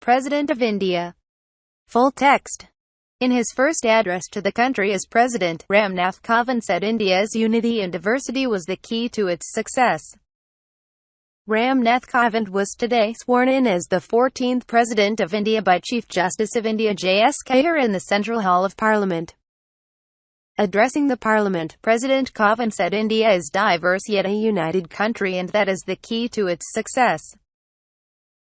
President of India. Full text. In his first address to the country as president, Nath Kovind said India's unity and diversity was the key to its success. Nath Kovind was today sworn in as the 14th President of India by Chief Justice of India J.S. Khair in the Central Hall of Parliament. Addressing the Parliament, President Kovind said India is diverse yet a united country and that is the key to its success.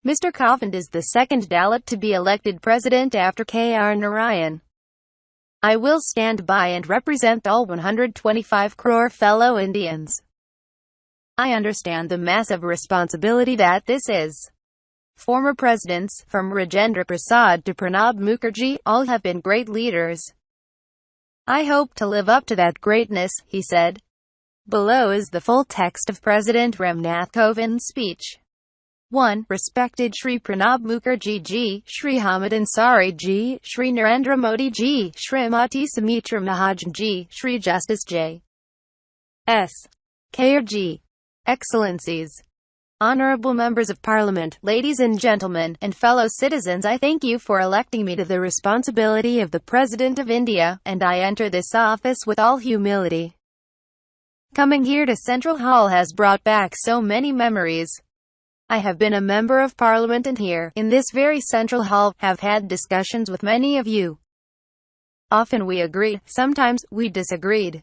Mr. Kovind is the second Dalit to be elected president after K.R. Narayan. I will stand by and represent all 125 crore fellow Indians. I understand the massive responsibility that this is. Former presidents, from Rajendra Prasad to Pranab Mukherjee, all have been great leaders. I hope to live up to that greatness, he said. Below is the full text of President Nath Kovind's speech. 1. Respected Shri Pranab Mukherjee ji, Shri Hamid Ansari ji, Shri Narendra Modi ji, Shrimati Sumitra Mahajan ji, Shri Justice J. S. Khair ji. Excellencies, honorable members of Parliament, ladies and gentlemen, and fellow citizens, I thank you for electing me to the responsibility of the President of India, and I enter this office with all humility. Coming here to Central Hall has brought back so many memories. I have been a member of Parliament and here, in this very Central Hall, have had discussions with many of you. Often we agreed, sometimes we disagreed.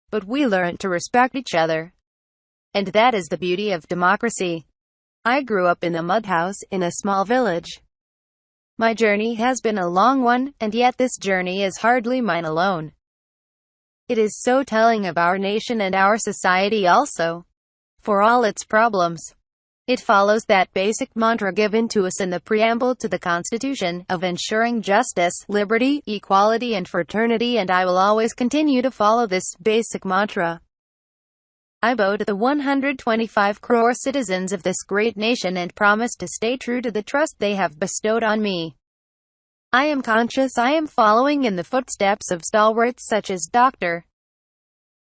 But we learned to respect each other. And that is the beauty of democracy. I grew up in a mud house, in a small village. My journey has been a long one, and yet this journey is hardly mine alone. It is so telling of our nation and our society also. For all its problems, it follows that basic mantra given to us in the preamble to the Constitution, of ensuring justice, liberty, equality and fraternity, and I will always continue to follow this basic mantra. I bow to the 125 crore citizens of this great nation and promise to stay true to the trust they have bestowed on me. I am conscious I am following in the footsteps of stalwarts such as Dr.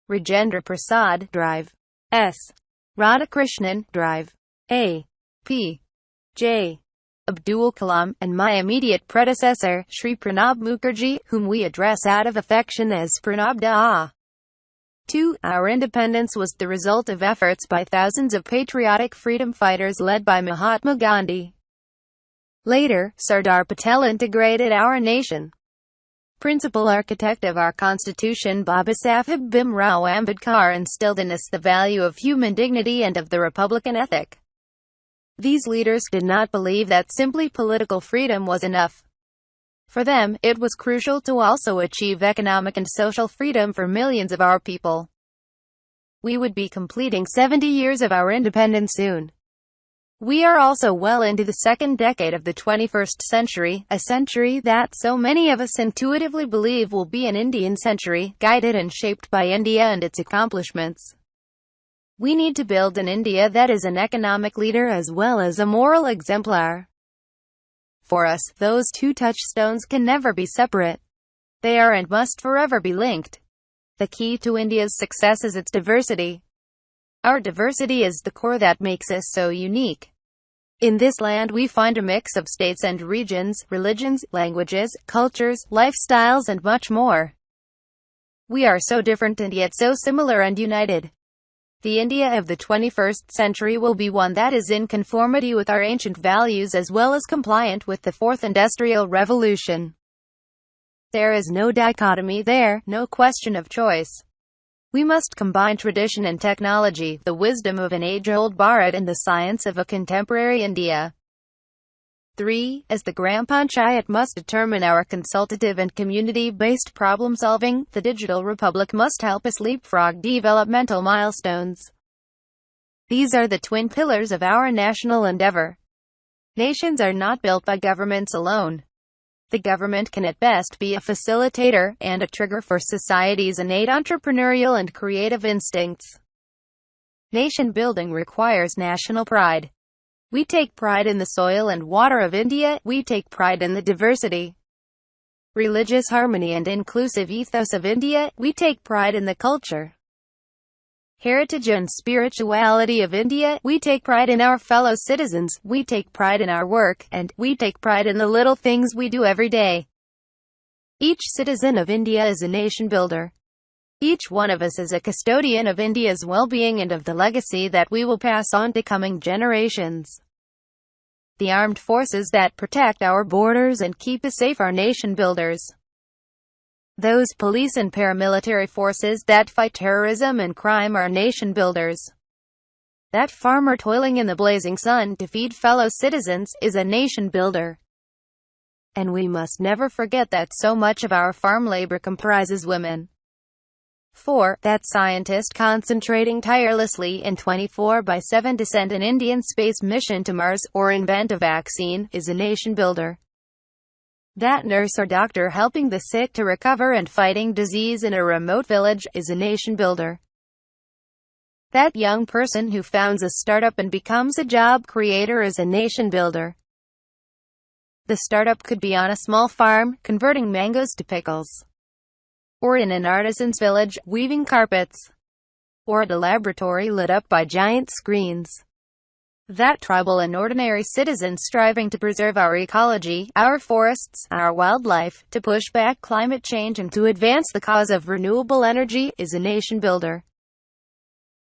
Rajendra Prasad, Drive. S. Radhakrishnan, Drive. A. P. J. Abdul Kalam, and my immediate predecessor, Shri Pranab Mukherjee, whom we address out of affection as Pranab Da. 2. Our independence was the result of efforts by thousands of patriotic freedom fighters led by Mahatma Gandhi. Later, Sardar Patel integrated our nation. Principal architect of our constitution Babasaheb Bhimrao Ambedkar instilled in us the value of human dignity and of the Republican ethic. These leaders did not believe that simply political freedom was enough. For them, it was crucial to also achieve economic and social freedom for millions of our people. We would be completing 70 years of our independence soon. We are also well into the second decade of the 21st century, a century that so many of us intuitively believe will be an Indian century, guided and shaped by India and its accomplishments. We need to build an India that is an economic leader as well as a moral exemplar. For us, those two touchstones can never be separate. They are and must forever be linked. The key to India's success is its diversity. Our diversity is the core that makes us so unique. In this land we find a mix of states and regions, religions, languages, cultures, lifestyles and much more. We are so different and yet so similar and united. The India of the 21st century will be one that is in conformity with our ancient values as well as compliant with the Fourth Industrial Revolution. There is no dichotomy there, no question of choice. We must combine tradition and technology, the wisdom of an age-old Bharat and the science of a contemporary India. 3. As the Gram Panchayat must determine our consultative and community-based problem-solving, the digital republic must help us leapfrog developmental milestones. These are the twin pillars of our national endeavor. Nations are not built by governments alone. The government can at best be a facilitator and a trigger for society's innate entrepreneurial and creative instincts. Nation building requires national pride. We take pride in the soil and water of India, we take pride in the diversity, religious harmony and inclusive ethos of India, we take pride in the culture, heritage and spirituality of India. We take pride in our fellow citizens, we take pride in our work, and we take pride in the little things we do every day. Each citizen of India is a nation builder. Each one of us is a custodian of India's well-being and of the legacy that we will pass on to coming generations. The armed forces that protect our borders and keep us safe are nation builders. Those police and paramilitary forces that fight terrorism and crime are nation builders. That farmer toiling in the blazing sun to feed fellow citizens is a nation builder. And we must never forget that so much of our farm labor comprises women. 4. That scientist concentrating tirelessly in 24/7 to send an Indian space mission to Mars, or invent a vaccine, is a nation builder. That nurse or doctor helping the sick to recover and fighting disease in a remote village is a nation builder. That young person who founds a startup and becomes a job creator is a nation builder. The startup could be on a small farm, converting mangoes to pickles, or in an artisan's village, weaving carpets, or at a laboratory lit up by giant screens. That tribal and ordinary citizen striving to preserve our ecology, our forests, our wildlife, to push back climate change and to advance the cause of renewable energy, is a nation builder.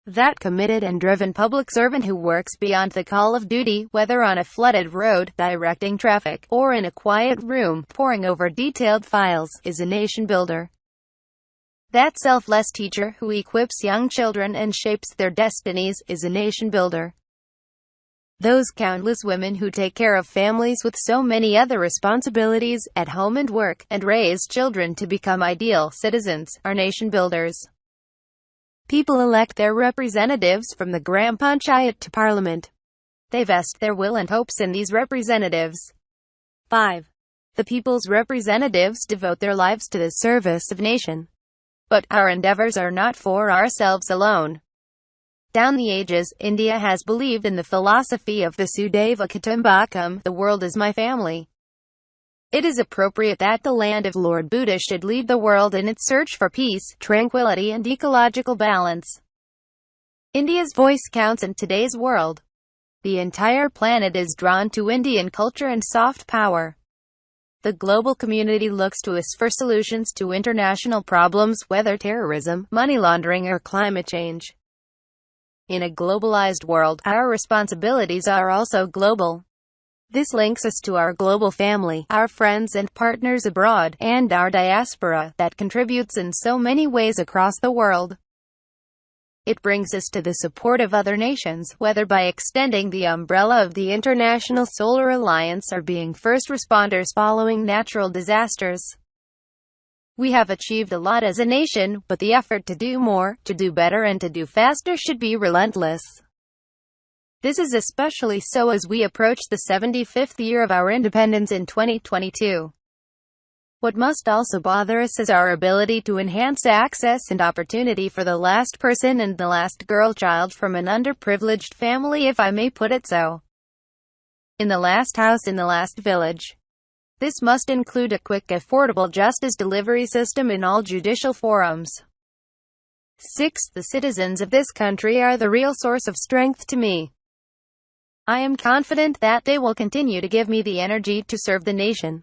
That committed and driven public servant who works beyond the call of duty, whether on a flooded road, directing traffic, or in a quiet room, poring over detailed files, is a nation builder. That selfless teacher who equips young children and shapes their destinies is a nation builder. Those countless women who take care of families with so many other responsibilities, at home and work, and raise children to become ideal citizens, are nation builders. People elect their representatives from the Gram Panchayat to Parliament. They vest their will and hopes in these representatives. 5. The people's representatives devote their lives to the service of nation. But our endeavors are not for ourselves alone. Down the ages, India has believed in the philosophy of the Sudhaiva Kutumbakam, the world is my family. It is appropriate that the land of Lord Buddha should lead the world in its search for peace, tranquility and ecological balance. India's voice counts in today's world. The entire planet is drawn to Indian culture and soft power. The global community looks to us for solutions to international problems, whether terrorism, money laundering or climate change. In a globalized world, our responsibilities are also global. This links us to our global family, our friends and partners abroad, and our diaspora, that contributes in so many ways across the world. It brings us to the support of other nations, whether by extending the umbrella of the International Solar Alliance or being first responders following natural disasters. We have achieved a lot as a nation, but the effort to do more, to do better and to do faster should be relentless. This is especially so as we approach the 75th year of our independence in 2022. What must also bother us is our ability to enhance access and opportunity for the last person and the last girl child from an underprivileged family, if I may put it so. In the last house in the last village. This must include a quick, affordable justice delivery system in all judicial forums. 6. The citizens of this country are the real source of strength to me. I am confident that they will continue to give me the energy to serve the nation.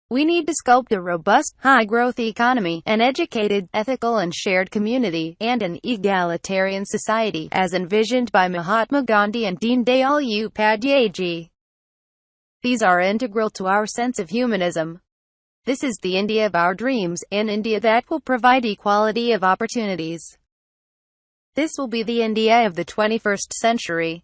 We need to sculpt a robust, high-growth economy, an educated, ethical and shared community, and an egalitarian society, as envisioned by Mahatma Gandhi and Deen Dayal Upadhyay ji. These are integral to our sense of humanism. This is the India of our dreams, an India that will provide equality of opportunities. This will be the India of the 21st century.